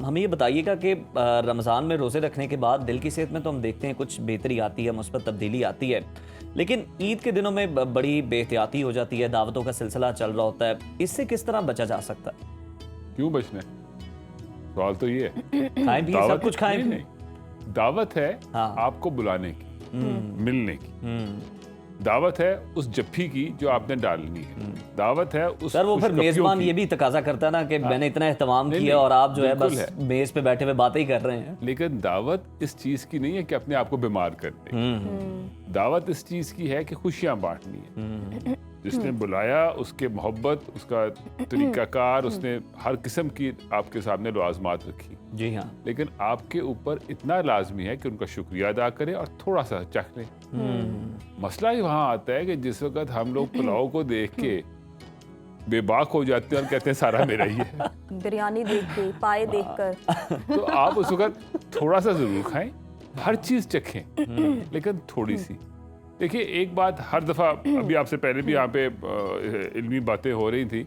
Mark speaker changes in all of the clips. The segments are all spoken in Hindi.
Speaker 1: हमें ये बताइएगा कि रमज़ान में रोज़े रखने के बाद दिल की सेहत में तो हम देखते हैं कुछ बेहतरी आती है, मुस्बत तब्दीली आती है, लेकिन ईद के दिनों में बड़ी बेहतियाती हो जाती है, दावतों का सिलसिला चल रहा होता है। इससे किस तरह बचा जा सकता है?
Speaker 2: क्यों बचना है? सवाल तो ये है।
Speaker 1: खाएं पिए सब कुछ खाएं
Speaker 2: नहीं,
Speaker 1: पिए।
Speaker 2: नहीं। दावत है
Speaker 1: हाँ।
Speaker 2: आपको बुलाने की, मिलने की। दावत है उस जफ्फी की जो आपने डालनी है। दावत है उस
Speaker 1: सर वो फिर
Speaker 2: खुशकपियों
Speaker 1: मेज़बान
Speaker 2: की।
Speaker 1: ये भी तकाजा करता है ना कि मैंने इतना एहतमाम
Speaker 2: नहीं,
Speaker 1: किया
Speaker 2: नहीं,
Speaker 1: और आप जो है
Speaker 2: बिल्कुल
Speaker 1: बस
Speaker 2: है।
Speaker 1: मेज़ पे बैठे हुए बातें ही कर रहे हैं।
Speaker 2: लेकिन दावत इस चीज की नहीं है कि अपने आप को बीमार कर दे। दावत इस चीज की है कि खुशियां बांटनी है। जिसने बुलाया उसके मोहब्बत, उसका तरीकाकार, उसने हर किस्म की आपके सामने लवाजमात रखी।
Speaker 1: जी हाँ।
Speaker 2: लेकिन आपके ऊपर इतना लाजमी है कि उनका शुक्रिया अदा करें और थोड़ा सा चख लें। मसला ही वहां आता है कि जिस वक्त हम लोग पुलाव को देख के बेबाक हो जाते हैं और कहते हैं सारा मेरा ही है,
Speaker 3: बिरयानी देख के, पाए देखकर,
Speaker 2: तो आप उस वक्त थोड़ा सा जरूर खाएं, हर चीज चखें, लेकिन थोड़ी सी। देखिए एक बात हर दफा, अभी आपसे पहले भी यहाँ पे इल्मी बातें हो रही थी।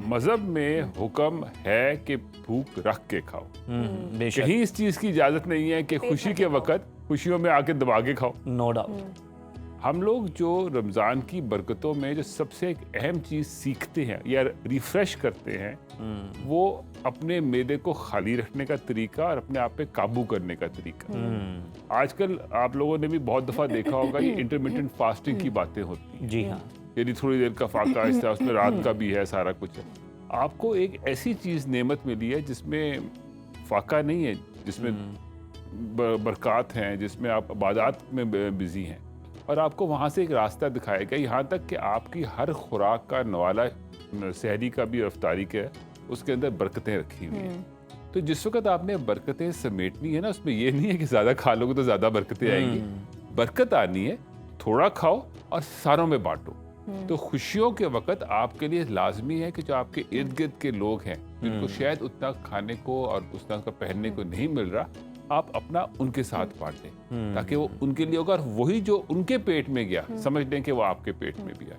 Speaker 2: मजहब में हुक्म है कि भूख रख के खाओ।
Speaker 1: बेशक,
Speaker 2: कहीं इस चीज की इजाजत नहीं है कि खुशी के वक्त खुशियों में आके दबा के खाओ।
Speaker 1: No doubt.
Speaker 2: हम लोग जो रमज़ान की बरकतों में जो सबसे एक अहम चीज़ सीखते हैं या रिफ्रेश करते हैं, वो अपने मैदे को खाली रखने का तरीका और अपने आप पे काबू करने का तरीका। आजकल आप लोगों ने भी बहुत दफ़ा देखा होगा कि इंटरमिटेंट फास्टिंग की बातें होती हैं।
Speaker 1: जी हाँ।
Speaker 2: यानी थोड़ी देर का फाका, इस तरह उसमें रात का भी है, सारा कुछ है। आपको एक ऐसी चीज़ नेमत मिली है जिसमें फाका नहीं है, जिसमें बरक़ात हैं, जिसमें आप इबादत में बिजी हैं, और आपको वहाँ से एक रास्ता दिखाया गया, यहाँ तक कि आपकी हर खुराक का नवाला, सहरी का भी, रफ्तारी का, उसके अंदर बरकतें रखी हुई हैं। तो जिस वक्त आपने बरकतें समेटनी है ना, उसमें ये नहीं है कि ज़्यादा खा लोगे तो ज़्यादा बरकतें आएंगी। बरकत आनी है, थोड़ा खाओ और सारों में बांटो। तो खुशियों के वक्त आपके लिए लाजमी है कि जो आपके इर्द गिर्द के लोग हैं, जिनको शायद उतना खाने को और उतना का पहनने को नहीं मिल रहा, आप अपना उनके साथ बांटें, ताकि वो उनके लिए होगा, और वही जो उनके पेट में गया समझ लें कि वो आपके पेट में भी आए।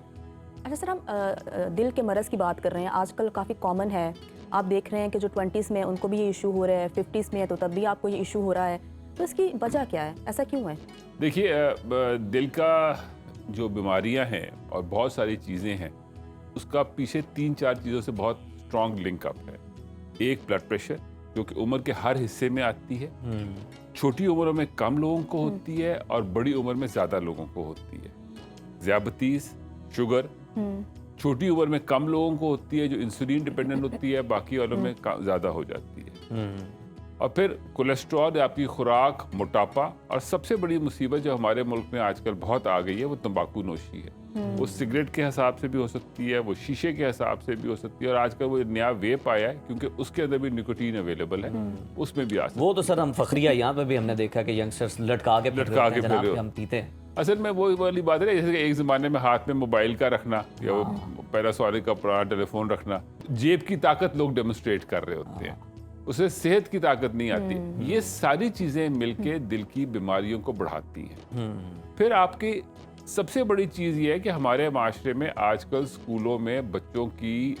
Speaker 3: अच्छा सर, हम दिल के मरज़ की बात कर रहे हैं, आजकल काफ़ी कॉमन है। आप देख रहे हैं कि जो 20s में उनको भी ये इशू हो रहा है, 50s में है तो तब भी आपको ये इशू हो रहा है, तो इसकी वजह क्या है, ऐसा क्यों है?
Speaker 2: देखिए, दिल का जो बीमारियां हैं और बहुत सारी चीज़ें हैं, उसका पीछे 3-4 चीज़ों से बहुत स्ट्रॉन्ग लिंकअप है। एक, ब्लड प्रेशर, जो कि उम्र के हर हिस्से में आती है। छोटी उम्र में कम लोगों को होती है और बड़ी उम्र में ज़्यादा लोगों को होती है। ज़ियाबतीस, शुगर, छोटी उम्र में कम लोगों को होती है, जो इंसुलिन डिपेंडेंट होती है, बाकी वालों में ज़्यादा हो जाती है। और फिर कोलेस्ट्रॉल, आपकी खुराक, मोटापा, और सबसे बड़ी मुसीबत जो हमारे मुल्क में आजकल बहुत आ गई है, वो तंबाकू नोशी है। वो सिगरेट के हिसाब से भी हो सकती है, वो शीशे के हिसाब से भी हो सकती है, और आजकल वो नया वेप आया है क्योंकि उसके अंदर भी निकोटीन अवेलेबल है, उसमें भी आ सकती है।
Speaker 1: वो तो सर हम फखरिया यहाँ पे भी हमने देखा कि यंगस्टर्स लटका के हम पीते हैं।
Speaker 2: असल में वो वाली बात है, जैसे कि एक ज़माने में हाथ में मोबाइल का रखना या वो पैनासोनिक का पुराना टेलीफोन रखना, जेब की ताकत लोग डेमोन्स्ट्रेट कर रहे होते हैं, उससे सेहत की ताकत नहीं आती। ये सारी चीज़ें मिलके दिल की बीमारियों को बढ़ाती हैं। फिर आपकी सबसे बड़ी चीज़ ये है कि हमारे माशरे में आजकल स्कूलों में बच्चों की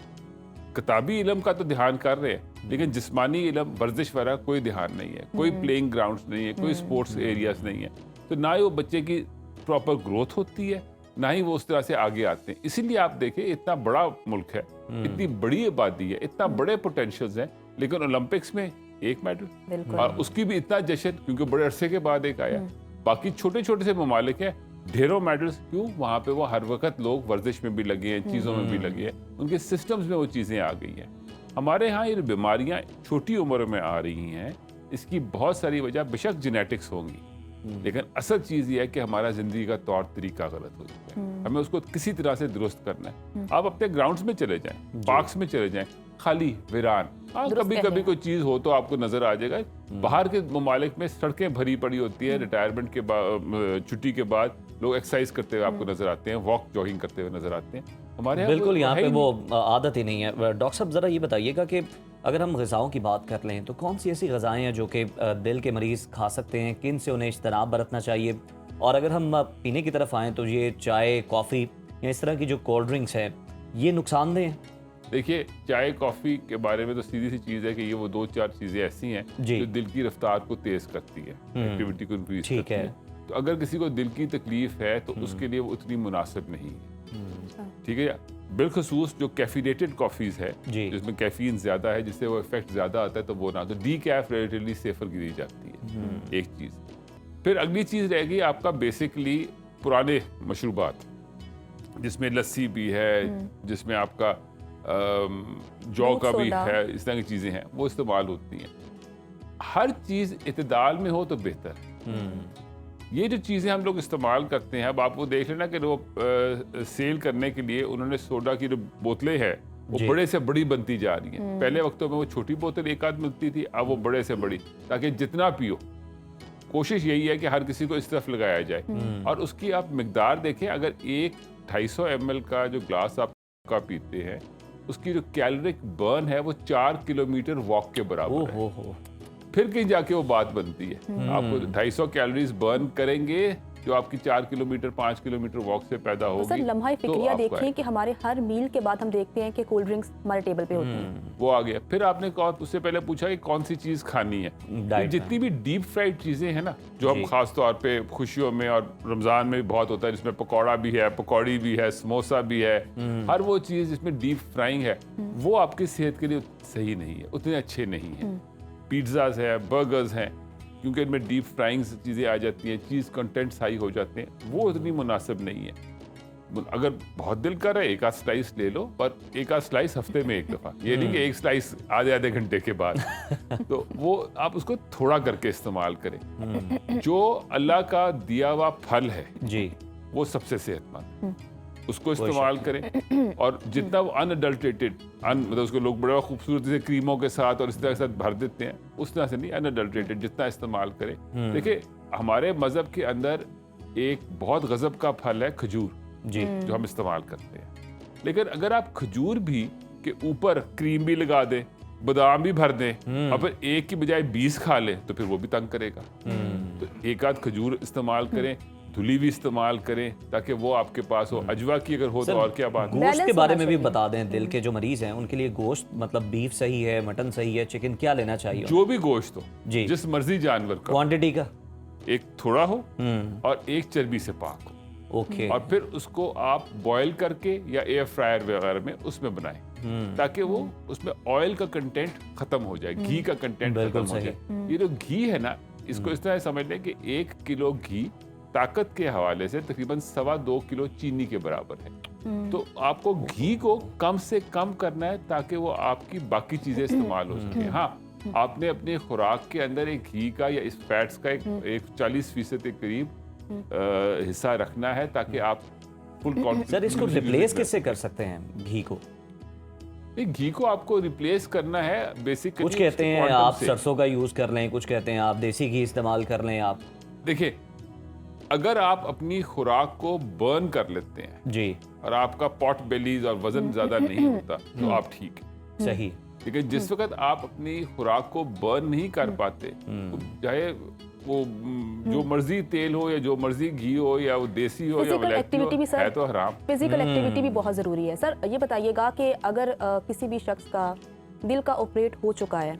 Speaker 2: किताबी इल्म का तो ध्यान कर रहे हैं, लेकिन जिस्मानी इल्म, वर्जिश वगैरह कोई ध्यान नहीं है, कोई प्लेइंग ग्राउंड्स नहीं है, कोई स्पोर्ट्स एरियाज नहीं है। तो ना ही वो बच्चे की प्रॉपर ग्रोथ होती है, ना ही वो उस तरह से आगे आते हैं। इसीलिए आप देखें, इतना बड़ा मुल्क है, इतनी बड़ी आबादी है, इतना बड़े पोटेंशियल्स हैं, लेकिन ओलंपिक्स में एक मेडल, और उसकी भी इतना जश्न क्योंकि बड़े अरसे के बाद एक आया। बाकी छोटे छोटे से ममालिक हैं, ढेरों मेडल्स, क्यों? वहाँ पे वो हर वक्त लोग वर्जिश में भी लगे हैं, चीज़ों में भी लगे हैं, उनके सिस्टम्स में वो चीज़ें आ गई हैं। हमारे यहाँ ये बीमारियाँ छोटी उम्र में आ रही हैं, इसकी बहुत सारी वजह बेशक जेनेटिक्स होंगी, लेकिन असल चीज़ ये है कि हमारा ज़िंदगी का तौर तरीका गलत हो चुका है। हमें उसको किसी तरह से दुरुस्त करना है। आप अपने ग्राउंड्स में चले जाएं, पार्क्स में चले जाएं, खाली वीरान, हाँ कभी कभी कोई चीज़ हो तो आपको नज़र आ जाएगा। बाहर के ममालिक में सड़कें भरी पड़ी होती है, रिटायरमेंट के बाद, छुट्टी के बाद लोग एक्सरसाइज करते हुए आपको नजर आते हैं, वॉक जॉगिंग करते हुए नजर आते हैं। हमारे
Speaker 1: बिल्कुल यहाँ पे वो आदत ही नहीं है। डॉक्टर साहब ज़रा ये बताइएगा कि अगर हम ग़िज़ाओं की बात कर लें तो कौन सी ऐसी ग़िज़ाएँ हैं जो कि दिल के मरीज़ खा सकते हैं, किन से उन्हें इज्तनाब बरतना चाहिए? और अगर हम पीने की तरफ आएँ तो ये चाय, कॉफ़ी या इस तरह की जो कोल्ड ड्रिंक्स है, ये नुकसानदेह हैं?
Speaker 2: देखिए, चाय कॉफ़ी के बारे में तो सीधी सी चीज़ है कि ये वो 2-4 चीज़ें ऐसी हैं
Speaker 1: जी।
Speaker 2: जो दिल की रफ्तार को तेज़ करती है, एक्टिविटी को इंक्रीज
Speaker 1: ठीक
Speaker 2: करती
Speaker 1: है।
Speaker 2: है। तो अगर किसी को दिल की तकलीफ है तो उसके लिए वो उतनी मुनासिब नहीं है, ठीक है। बिलखसूस जो कैफिनेटेड कॉफ़ीज़ है
Speaker 1: जी।
Speaker 2: जिसमें कैफीन ज़्यादा है, जिससे वो इफेक्ट ज़्यादा आता है, तो वो ना, तो डीकैफ रिलेटिवली सेफर गिनी जाती है, एक चीज़। फिर अगली चीज़ रहेगी आपका बेसिकली पुराने मशरूबात, जिसमें लस्सी भी है, जिसमें आपका जौ
Speaker 3: दूध
Speaker 2: का भी
Speaker 3: सोडा।
Speaker 2: है, इस तरह की चीज़ें हैं, वो इस्तेमाल होती हैं। हर चीज़ इतदाल में हो तो बेहतर है। ये जो चीज़ें हम लोग इस्तेमाल करते हैं, अब आप वो देख लेना कि वो सेल करने के लिए उन्होंने सोडा की जो बोतलें हैं वो
Speaker 1: जी।
Speaker 2: बड़े से बड़ी बनती जा रही हैं। पहले वक्तों में वो छोटी बोतल एक आध मिलती थी, अब वो बड़े से बड़ी, ताकि जितना पियो। कोशिश यही है कि हर किसी को इस तरफ लगाया जाए। और उसकी आप मिकदार देखें, अगर एक 250 ml का जो ग्लास आप का पीते हैं, उसकी जो कैलोरिक बर्न है वो 4 किलोमीटर वॉक के बराबर है।
Speaker 1: हो।
Speaker 2: फिर कहीं जाके वो बात बनती है। आपको 250 कैलोरीज बर्न करेंगे जो आपकी 4 किलोमीटर 5 किलोमीटर वॉक से पैदा
Speaker 3: तो
Speaker 2: होगी।
Speaker 3: सर लम्हा
Speaker 2: तो
Speaker 3: फिक्रिया
Speaker 2: आपका
Speaker 3: देखें
Speaker 2: है।
Speaker 3: कि हमारे हर मील के बाद हम देखते हैं कि कोल्ड ड्रिंक्स हमारे टेबल पे होती हैं।
Speaker 2: वो आ गया। फिर आपने कहा, उससे पहले पूछा कि कौन सी चीज़ खानी है।
Speaker 1: डाइट
Speaker 2: तो जितनी भी डीप फ्राइड चीज़ें हैं ना, जो हम
Speaker 1: जी।
Speaker 2: खास तौर पे खुशियों में और रमज़ान में भी बहुत होता है, जिसमें पकौड़ा भी है, पकौड़ी भी है, समोसा भी है, हर वो चीज़ जिसमें डीप फ्राइंग है, वो आपकी सेहत के लिए सही नहीं है, उतने अच्छे नहीं हैं। पिज़्ज़ाज है, बर्गर्स हैं, क्योंकि इनमें डीप फ्राइंग चीज़ें आ जाती हैं, चीज़ कंटेंट्स हाई हो जाते हैं, वो उतनी मुनासिब नहीं है। अगर बहुत दिल कर रहा है एक आध स्लाइस ले लो, पर एक आध स्लाइस हफ्ते में एक दफ़ा, ये नहीं कि एक स्लाइस आधे घंटे के बाद। तो वो आप उसको थोड़ा करके इस्तेमाल करें। जो अल्लाह का दिया हुआ फल है
Speaker 1: जी।
Speaker 2: वो सबसे सेहतमंद, उसको इस्तेमाल करें। और जितना वो अनअडल्ट्रेटेड, मतलब उसको लोग बड़े खूबसूरती से क्रीमों के साथ और इस तरह के साथ भर देते हैं, उस तरह से नहीं, अनअडल्ट्रेटेड जितना इस्तेमाल करें। देखिए, हमारे मज़हब के अंदर एक बहुत गजब का फल है खजूर,
Speaker 1: जी।
Speaker 2: जो हम इस्तेमाल करते हैं। लेकिन अगर आप खजूर भी के ऊपर क्रीम भी लगा दें, बादाम भी भर दें, और फिर एक की बजाय 20 खा लें, तो फिर वो भी तंग करेगा। तो एक आध खजूर इस्तेमाल करें, धुली भी इस्तेमाल करें, ताकि वो आपके पास हो। अजवा की अगर हो तो और क्या बात है।
Speaker 1: गोश्त के
Speaker 3: बैलेंस
Speaker 1: बारे
Speaker 3: होना
Speaker 1: में भी
Speaker 3: चाहिए।
Speaker 1: बता दें, दिल के जो मरीज हैं उनके लिए गोश्त, मतलब बीफ सही है, मटन सही है, चिकन, क्या लेना चाहिए?
Speaker 2: जो भी गोश्त हो,
Speaker 1: जी।
Speaker 2: जिस मर्जी जानवर का,
Speaker 1: क्वांटिटी का?
Speaker 2: एक थोड़ा हो और एक चर्बी से पाक हो,
Speaker 1: ओके।
Speaker 2: और फिर उसको आप बॉयल करके या एयर फ्रायर वगैरह में उसमें बनाएं, ताकि वो उसमें ऑयल का कंटेंट खत्म हो जाए, घी का कंटेंट
Speaker 1: बिल्कुल
Speaker 2: खत्म हो
Speaker 1: सही।
Speaker 2: जाए। ये जो घी है ना, इसको इस तरह समझ लें कि 1 किलो घी ताकत के हवाले से तकरीबन 2.25 किलो चीनी के बराबर है। तो आपको घी को कम से कम करना है, ताकि वो आपकी बाकी चीजें इस्तेमाल हो सके। हाँ, आपने अपने खुराक के अंदर एक घी का या इस फैट्स का एक 40% के करीब हिस्सा रखना है, ताकि आप फुल
Speaker 1: सर, इसको रिप्लेस किससे कर सकते हैं घी को?
Speaker 2: घी को आपको रिप्लेस करना है बेसिकली।
Speaker 1: कुछ कहते हैं आप सरसों का यूज कर लें, कुछ कहते हैं आप देसी घी इस्तेमाल कर लें। आप
Speaker 2: देखिए, अगर आप अपनी खुराक को बर्न कर लेते हैं
Speaker 1: जी, और
Speaker 2: आपका पॉट बेलीज और वजन ज्यादा नहीं होता, तो आप ठीक है।
Speaker 1: सही।
Speaker 2: लेकिन जिस वक्त आप अपनी खुराक को बर्न नहीं कर पाते, तो चाहे वो जो मर्जी तेल हो या जो मर्जी घी हो या वो देसी हो या
Speaker 3: फिजिकल
Speaker 2: वलैती
Speaker 3: एक्टिविटी भी
Speaker 2: हो,
Speaker 3: सर,
Speaker 2: है तो हराम।
Speaker 3: फिजिकल एक्टिविटी भी बहुत ज़रूरी है। सर ये बताइएगा कि अगर किसी भी शख्स का दिल का ऑपरेट हो चुका है,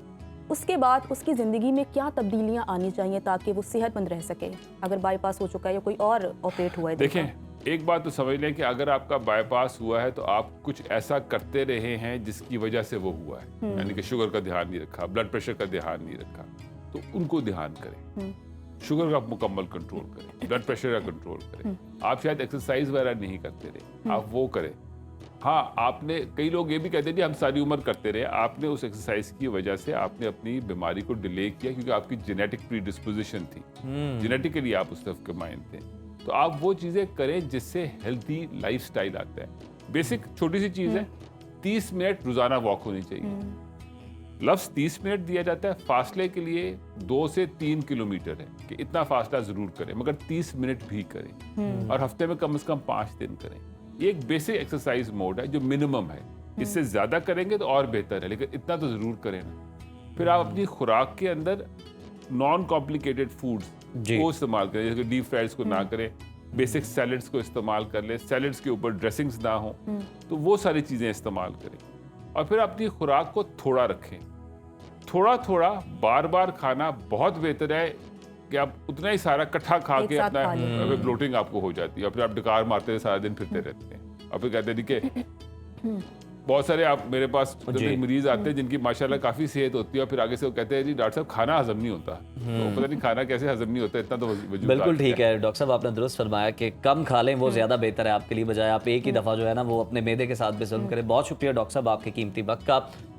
Speaker 3: उसके बाद उसकी ज़िंदगी में क्या तब्दीलियां आनी चाहिए ताकि वो सेहतमंद रह सके? अगर बाईपास हो चुका है या कोई और ऑपरेट हुआ है दिल का?
Speaker 2: देखें, एक बात तो समझ लें कि अगर आपका बाईपास हुआ है तो आप कुछ ऐसा करते रहे हैं जिसकी वजह से वो हुआ है, यानी कि शुगर का ध्यान नहीं रखा, ब्लड प्रेशर का ध्यान नहीं रखा, तो उनको ध्यान करें। शुगर का मुकम्मल कंट्रोल करें, ब्लड प्रेशर का कंट्रोल करें। आप शायद एक्सरसाइज वगैरह नहीं करते रहे, आप वो करें। हाँ, आपने, कई लोग ये भी कहते हैं कि हम सारी उम्र करते रहे, आपने उस एक्सरसाइज की वजह से आपने अपनी बीमारी को डिले किया, क्योंकि आपकी जेनेटिक प्रीडिस्पोजिशन थी, जेनेटिकली आप उस तरफ के माइंड थे। तो आप वो चीज़ें करें जिससे हेल्थी लाइफस्टाइल आता है। बेसिक छोटी सी चीज़ है, 30 मिनट रोजाना वॉक होनी चाहिए। लफ्ज़ 30 मिनट दिया जाता है, फासले के लिए 2 से 3 किलोमीटर है कि इतना फासला ज़रूर करें, मगर 30 मिनट भी करें, और हफ्ते में कम से कम 5 दिन करें। ये एक बेसिक एक्सरसाइज मोड है जो मिनिमम है। इससे ज़्यादा करेंगे तो और बेहतर है, लेकिन इतना तो ज़रूर करें ना। फिर आप अपनी खुराक के अंदर नॉन कॉम्प्लिकेटेड फूड्स को इस्तेमाल करें, जैसे डीप फ्राइड्स को ना करें, बेसिक सैलड्स को इस्तेमाल कर लें, सैलड्स के ऊपर ड्रेसिंग्स ना हो, तो वो सारी चीज़ें इस्तेमाल करें। और फिर अपनी खुराक को थोड़ा रखें। थोड़ा थोड़ा बार बार खाना बहुत बेहतर है कि आप उतना ही सारा इकट्ठा खा
Speaker 3: एक
Speaker 2: के
Speaker 3: साथ
Speaker 2: अपना
Speaker 3: खा लें।
Speaker 2: ब्लोटिंग आपको हो जाती है और फिर आप डकार मारते हैं, सारा दिन फिरते रहते हैं और फिर कहते हैं कि बहुत सारे आप मेरे पास
Speaker 1: जी।
Speaker 2: मरीज आते हैं जिनकी माशाल्लाह काफी सेहत होती है और फिर आगे से वो कहते हैं जी डॉक्टर साहब खाना हजम नहीं होता। तो पता नहीं खाना कैसे हजम नहीं होता, इतना तो वजूद
Speaker 1: बिल्कुल
Speaker 2: आता
Speaker 1: ठीक है डॉक्टर साहब, आपने दुरुस्त फरमाया कि कम खा लें वो ज़्यादा बेहतर है आपके लिए, बजाय आप एक ही दफ़ा जो है ना वो अपने मैदे के साथ भी जुल्म करें। बहुत शुक्रिया डॉक्टर साहब आपके कीमती वक्त का।